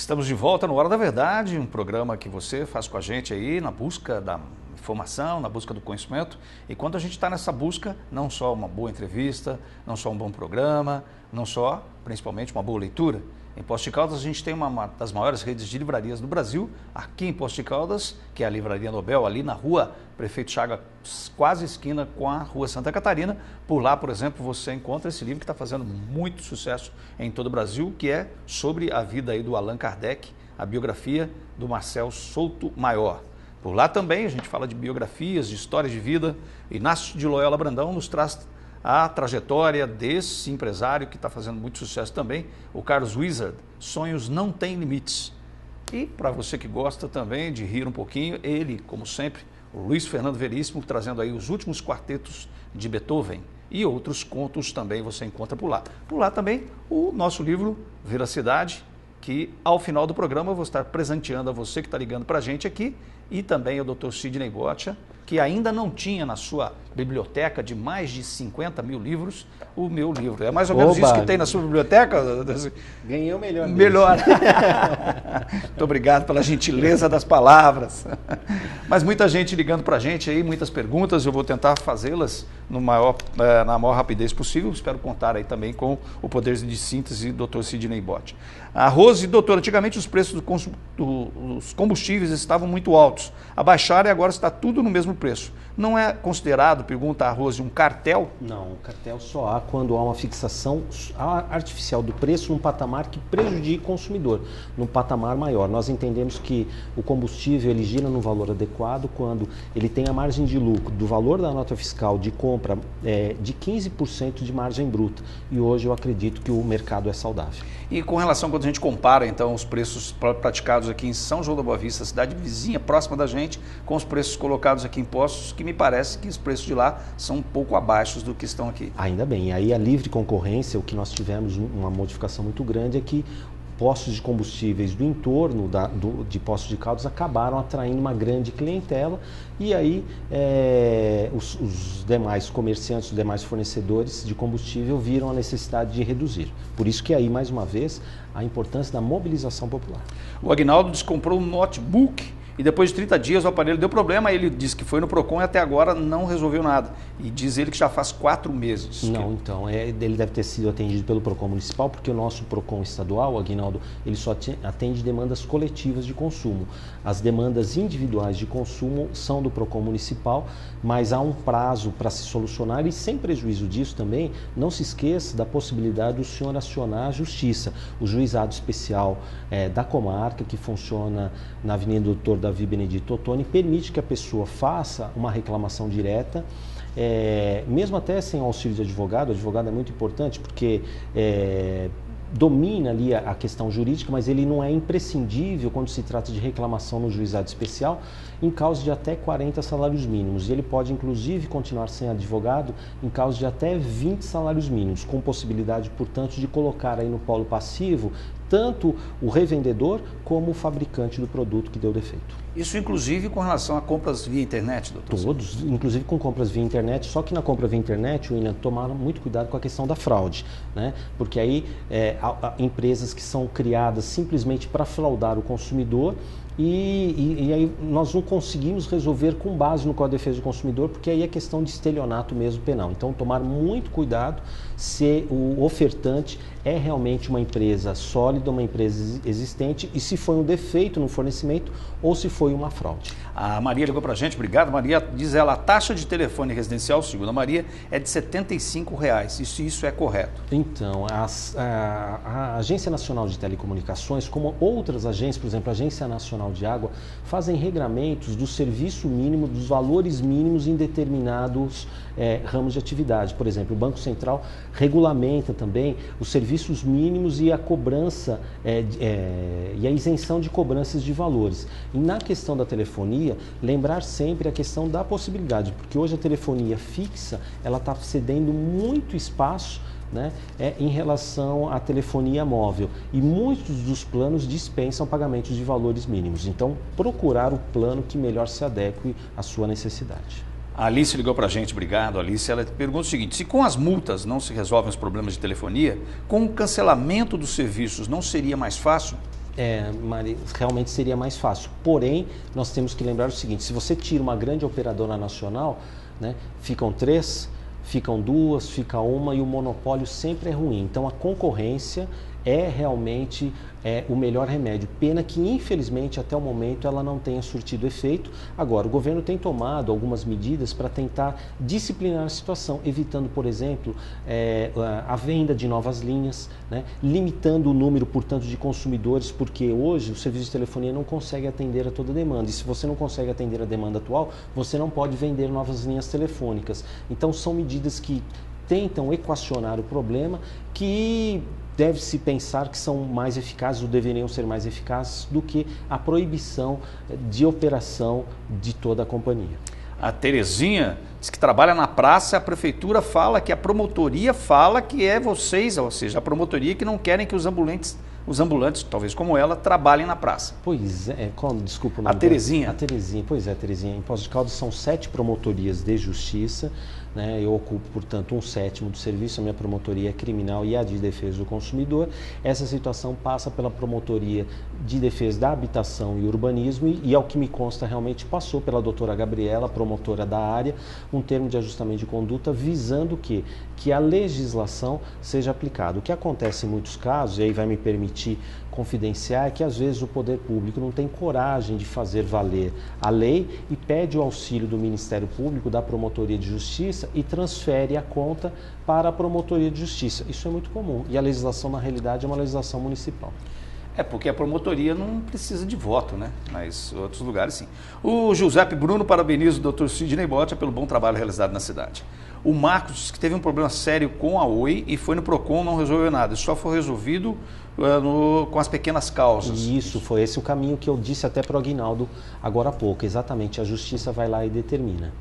Estamos de volta no Hora da Verdade, um programa que você faz com a gente aí na busca da informação, na busca do conhecimento. E quando a gente está nessa busca, não só uma boa entrevista, não só um bom programa, não só, principalmente, uma boa leitura. Em Poços de Caldas a gente tem uma das maiores redes de livrarias do Brasil, aqui em Poços de Caldas, que é a Livraria Nobel, ali na rua Prefeito Chaga, quase esquina com a rua Santa Catarina. Por lá, por exemplo, você encontra esse livro que está fazendo muito sucesso em todo o Brasil, que é sobre a vida aí do Allan Kardec, a biografia do Marcel Souto Maior. Por lá também a gente fala de biografias, de histórias de vida. Inácio de Loyola Brandão nos traz a trajetória desse empresário que está fazendo muito sucesso também, o Carlos Wizard, Sonhos Não Têm Limites. E para você que gosta também de rir um pouquinho, ele, como sempre, o Luiz Fernando Veríssimo, trazendo aí os últimos quartetos de Beethoven e outros contos também você encontra por lá. Por lá também o nosso livro Veracidade, que ao final do programa eu vou estar presenteando a você que está ligando para a gente aqui, e também o Dr. Sidney Botia, que ainda não tinha na sua biblioteca de mais de 50 mil livros o meu livro. É mais ou menos isso que tem na sua biblioteca? Ganhei o melhor. Melhor. Muito obrigado pela gentileza das palavras. Mas muita gente ligando para a gente aí, muitas perguntas, eu vou tentar fazê-las na maior rapidez possível. Espero contar aí também com o poder de síntese do Dr. Sidney Botia. A Rose, doutor, antigamente os preços dos combustíveis estavam muito altos. Abaixaram e agora está tudo no mesmo preço. Não é considerado, pergunta a Rose, um cartel? Não, o cartel só há quando há uma fixação artificial do preço num patamar que prejudique o consumidor, num patamar maior. Nós entendemos que o combustível ele gira no valor adequado quando ele tem a margem de lucro do valor da nota fiscal de compra de 15% de margem bruta. E hoje eu acredito que o mercado é saudável. E com relação, quando a gente compara então os preços praticados aqui em São João da Boa Vista, cidade vizinha, próxima da gente, com os preços colocados aqui em Poços, que me parece que os preços de lá são um pouco abaixo do que estão aqui. Ainda bem, e aí a livre concorrência, o que nós tivemos uma modificação muito grande é que postos de combustíveis do entorno de Poços de Caldas acabaram atraindo uma grande clientela e aí os demais comerciantes, os demais fornecedores de combustível viram a necessidade de reduzir. Por isso que aí, mais uma vez, a importância da mobilização popular. O Agnaldo comprou um notebook e depois de 30 dias o aparelho deu problema, ele disse que foi no PROCON e até agora não resolveu nada. E diz ele que já faz 4 meses. Não, então, ele deve ter sido atendido pelo PROCON municipal, porque o nosso PROCON estadual, Aguinaldo, ele só atende demandas coletivas de consumo. As demandas individuais de consumo são do PROCON municipal, mas há um prazo para se solucionar e sem prejuízo disso também, não se esqueça da possibilidade do senhor acionar a justiça. O juizado especial da comarca, que funciona na Avenida Doutor Davi Benedito Ottoni, permite que a pessoa faça uma reclamação direta, mesmo até sem auxílio de advogado. O advogado é muito importante porque domina ali a questão jurídica, mas ele não é imprescindível quando se trata de reclamação no juizado especial em causa de até 40 salários mínimos. E ele pode, inclusive, continuar sem advogado em causa de até 20 salários mínimos, com possibilidade, portanto, de colocar aí no polo passivo tanto o revendedor como o fabricante do produto que deu defeito. Isso inclusive com relação a compras via internet, doutor? Todos, inclusive com compras via internet, só que na compra via internet, William, tomaram muito cuidado com a questão da fraude, né? Porque aí há empresas que são criadas simplesmente para fraudar o consumidor e aí nós não conseguimos resolver com base no Código de Defesa do Consumidor, porque aí é questão de estelionato mesmo penal. Então, tomar muito cuidado se o ofertante é realmente uma empresa sólida, uma empresa existente, e se foi um defeito no fornecimento ou se foi uma fraude. A Maria ligou para a gente, obrigado Maria, diz ela, a taxa de telefone residencial, segundo a Maria, é de R$ 75,00, isso é correto? Então, a Agência Nacional de Telecomunicações, como outras agências, por exemplo, a Agência Nacional de Água, fazem regramentos do serviço mínimo, dos valores mínimos em determinados ramos de atividade. Por exemplo, o Banco Central regulamenta também os serviços mínimos e a cobrança e a isenção de cobranças de valores. E na questão da telefonia, lembrar sempre a questão da possibilidade, porque hoje a telefonia fixa ela está cedendo muito espaço, né, em relação à telefonia móvel, e muitos dos planos dispensam pagamentos de valores mínimos. Então, procurar o plano que melhor se adeque à sua necessidade. A Alice ligou para a gente, obrigado Alice, ela pergunta o seguinte, se com as multas não se resolvem os problemas de telefonia, com o cancelamento dos serviços não seria mais fácil? Mari, realmente seria mais fácil. Porém, nós temos que lembrar o seguinte, se você tira uma grande operadora nacional, né, ficam 3, ficam 2, fica uma e o monopólio sempre é ruim. Então a concorrência é realmente o melhor remédio. Pena que, infelizmente, até o momento ela não tenha surtido efeito. Agora, o governo tem tomado algumas medidas para tentar disciplinar a situação, evitando, por exemplo, a venda de novas linhas, né? Limitando o número, portanto, de consumidores, porque hoje o serviço de telefonia não consegue atender a toda a demanda. E se você não consegue atender a demanda atual, você não pode vender novas linhas telefônicas. Então, são medidas que tentam equacionar o problema, que deve-se pensar que são mais eficazes ou deveriam ser mais eficazes do que a proibição de operação de toda a companhia. A Terezinha diz que trabalha na praça, a prefeitura fala que a promotoria fala que é vocês, ou seja, a promotoria que não querem que os ambulantes, talvez como ela, trabalhem na praça. Pois é, desculpa o nome A Terezinha. A Terezinha, pois é, Terezinha. Em Poços de Caldas são 7 promotorias de justiça, né? Eu ocupo, portanto, 1/7 do serviço, a minha promotoria é criminal e a de defesa do consumidor. Essa situação passa pela promotoria de defesa da habitação e urbanismo e ao que me consta, realmente passou pela doutora Gabriela, promotora da área, um termo de ajustamento de conduta visando que a legislação seja aplicada. O que acontece em muitos casos, e aí vai me permitir confidenciar, é que às vezes o poder público não tem coragem de fazer valer a lei e pede o auxílio do Ministério Público, da Promotoria de Justiça e transfere a conta para a Promotoria de Justiça. Isso é muito comum e a legislação, na realidade, é uma legislação municipal. Porque a promotoria não precisa de voto, né? Mas outros lugares sim. O Giuseppe Bruno parabeniza o Dr. Sidney Botia pelo bom trabalho realizado na cidade. O Marcos disse que teve um problema sério com a Oi e foi no PROCON, não resolveu nada. Isso só foi resolvido com as pequenas causas. Isso, foi esse o caminho que eu disse até para o Aguinaldo agora há pouco. Exatamente, a justiça vai lá e determina.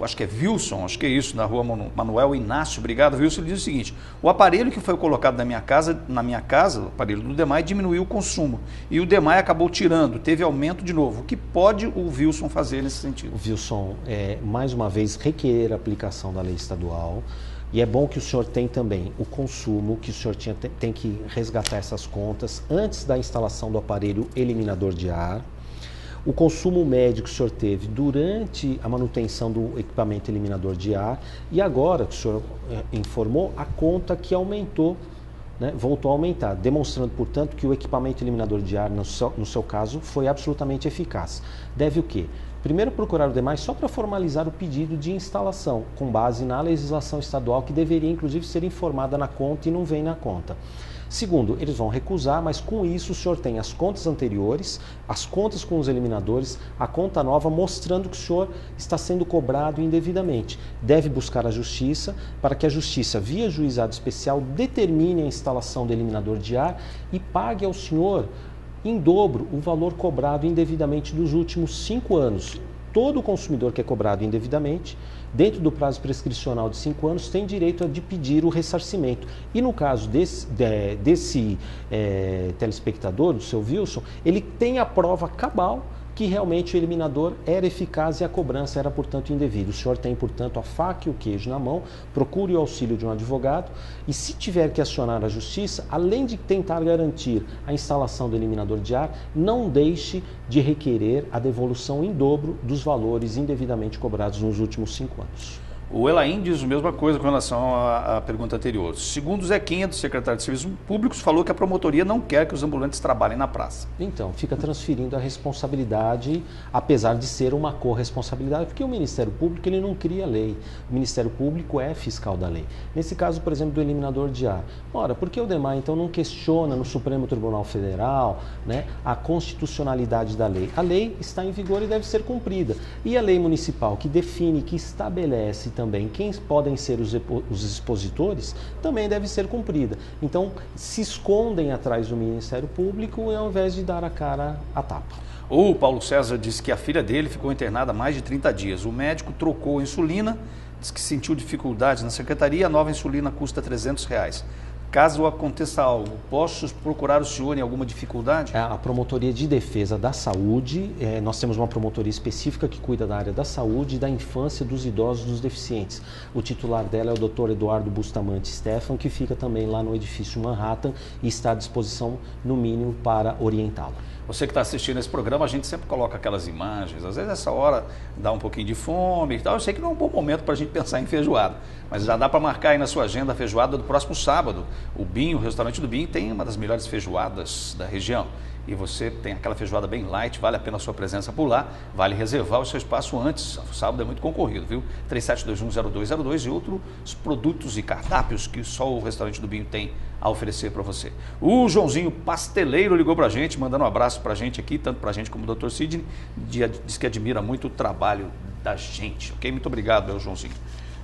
Acho que é Wilson, acho que é isso, na rua Manuel Inácio, obrigado, Wilson, ele diz o seguinte: o aparelho que foi colocado na minha casa, o aparelho do DEMAI, diminuiu o consumo e o DEMAI acabou tirando, teve aumento de novo. O que pode o Wilson fazer nesse sentido? O Wilson, mais uma vez, requer a aplicação da lei estadual. E é bom que o senhor tem também o consumo, que o senhor tem que resgatar essas contas antes da instalação do aparelho eliminador de ar. O consumo médio que o senhor teve durante a manutenção do equipamento eliminador de ar. E agora que o senhor informou, a conta que aumentou, né, voltou a aumentar, demonstrando, portanto, que o equipamento eliminador de ar, no seu caso, foi absolutamente eficaz. Deve o quê? Primeiro, procurar o DEMAI só para formalizar o pedido de instalação, com base na legislação estadual, que deveria, inclusive, ser informada na conta e não vem na conta. Segundo, eles vão recusar, mas com isso o senhor tem as contas anteriores, as contas com os eliminadores, a conta nova, mostrando que o senhor está sendo cobrado indevidamente. Deve buscar a justiça para que a justiça, via juizado especial, determine a instalação do eliminador de ar e pague ao senhor em dobro o valor cobrado indevidamente dos últimos 5 anos. Todo consumidor que é cobrado indevidamente, dentro do prazo prescricional de 5 anos, tem direito de pedir o ressarcimento. E no caso desse telespectador, do seu Wilson, ele tem a prova cabal que realmente o eliminador era eficaz e a cobrança era, portanto, indevida. O senhor tem, portanto, a faca e o queijo na mão, procure o auxílio de um advogado e, se tiver que acionar a justiça, além de tentar garantir a instalação do eliminador de ar, não deixe de requerer a devolução em dobro dos valores indevidamente cobrados nos últimos 5 anos. O Elaim diz a mesma coisa com relação à pergunta anterior. Segundo o Zequinha, do secretário de Serviços Públicos, falou que a promotoria não quer que os ambulantes trabalhem na praça. Então, fica transferindo a responsabilidade, apesar de ser uma corresponsabilidade, porque o Ministério Público ele não cria lei. O Ministério Público é fiscal da lei. Nesse caso, por exemplo, do eliminador de ar. Ora, por que o DEMAI, então, não questiona no Supremo Tribunal Federal, né, a constitucionalidade da lei? A lei está em vigor e deve ser cumprida. E a lei municipal, que define, que estabelece também quem podem ser os expositores, também deve ser cumprida. Então, se escondem atrás do Ministério Público ao invés de dar a cara à tapa. O Paulo César disse que a filha dele ficou internada há mais de 30 dias. O médico trocou a insulina, disse que sentiu dificuldades na secretaria, a nova insulina custa R$300. caso aconteça algo, posso procurar o senhor em alguma dificuldade? A Promotoria de Defesa da Saúde, nós temos uma promotoria específica que cuida da área da saúde, da infância, dos idosos, dos deficientes. O titular dela é o Dr. Eduardo Bustamante Stefan, que fica também lá no edifício Manhattan e está à disposição, no mínimo, para orientá-lo. Você que está assistindo esse programa, a gente sempre coloca aquelas imagens, às vezes essa hora dá um pouquinho de fome e tal. Eu sei que não é um bom momento para a gente pensar em feijoada, mas já dá para marcar aí na sua agenda a feijoada do próximo sábado. O Binho, o restaurante do Binho, tem uma das melhores feijoadas da região. E você tem aquela feijoada bem light, vale a pena a sua presença por lá, vale reservar o seu espaço antes, o sábado é muito concorrido, viu? 37210202 e outros produtos e cardápios que só o restaurante do Binho tem a oferecer para você. O Joãozinho Pasteleiro ligou para a gente, mandando um abraço para a gente aqui, tanto para a gente como o Dr. Sidney, diz que admira muito o trabalho da gente, ok? Muito obrigado, meu Joãozinho.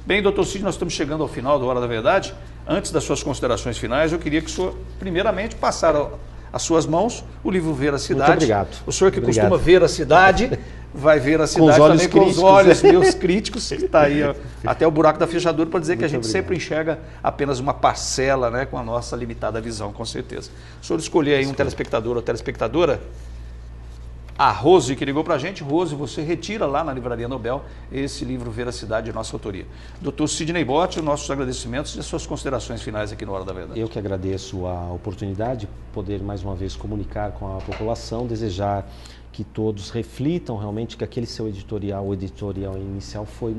Bem, Dr. Sidney, nós estamos chegando ao final da Hora da Verdade. Antes das suas considerações finais, eu queria que o senhor, primeiramente, passasse às suas mãos o livro Ver a Cidade. Muito obrigado. O senhor que costuma ver a cidade, vai ver a cidade também com os olhos meus críticos, que está aí ó, até o buraco da fechadura, para dizer que a gente sempre enxerga apenas uma parcela, né, com a nossa limitada visão, com certeza. O senhor escolher aí um telespectador ou telespectadora, a Rose, que ligou para a gente. Rose, você retira lá na Livraria Nobel esse livro Ver a Cidade, de nossa autoria. Dr. Sidney Botti, nossos agradecimentos e as suas considerações finais aqui no Hora da Verdade. Eu que agradeço a oportunidade de poder mais uma vez comunicar com a população, desejar que todos reflitam realmente que aquele seu editorial, o editorial inicial, foi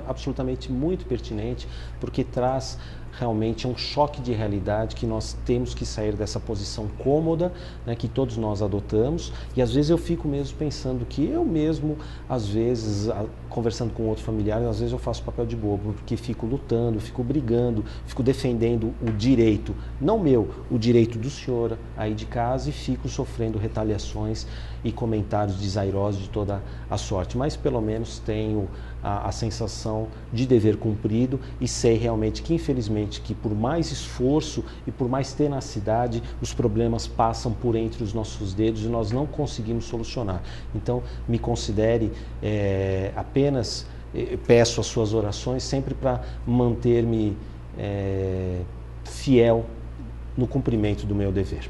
absolutamente muito pertinente, porque traz realmente um choque de realidade, que nós temos que sair dessa posição cômoda, né, que todos nós adotamos, e às vezes eu fico mesmo pensando que eu mesmo, às vezes, conversando com outro familiar, às vezes eu faço papel de bobo, porque fico lutando, fico brigando, fico defendendo o direito, não meu, o direito do senhor aí de casa, e fico sofrendo retaliações e comentários desairosos de toda a sorte, mas pelo menos tenho a sensação de dever cumprido e sei realmente que, infelizmente, que por mais esforço e por mais tenacidade, os problemas passam por entre os nossos dedos e nós não conseguimos solucionar. Então, me considere apenas, peço as suas orações sempre para manter-me fiel no cumprimento do meu dever.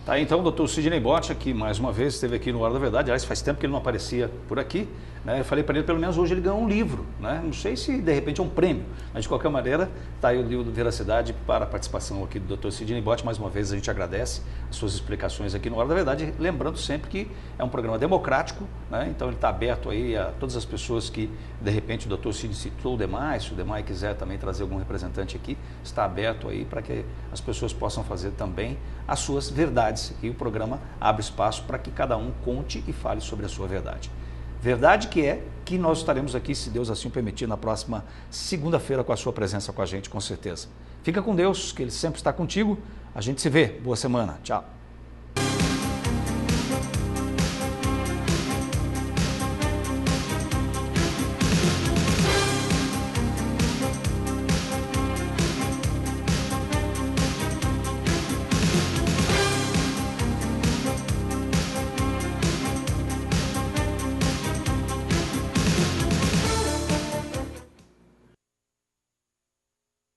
Tá, então, o Dr. Sidney Botti, que mais uma vez esteve aqui no Hora da Verdade. Aliás, faz tempo que ele não aparecia por aqui, né? Eu falei para ele, pelo menos hoje ele ganhou um livro, né? Não sei se de repente é um prêmio, mas de qualquer maneira está aí o livro do Ver a Cidade para a participação aqui do Dr. Sidney Botti. Mais uma vez a gente agradece as suas explicações aqui no Hora da Verdade, lembrando sempre que é um programa democrático, né? Então ele está aberto aí a todas as pessoas que de repente o Dr. Sidney citou o Demai, se o Demai quiser também trazer algum representante aqui, está aberto aí para que as pessoas possam fazer também as suas verdades. E o programa abre espaço para que cada um conte e fale sobre a sua verdade. Verdade que é que nós estaremos aqui, se Deus assim o permitir, na próxima segunda-feira com a sua presença com a gente, com certeza. Fica com Deus, que Ele sempre está contigo. A gente se vê. Boa semana. Tchau.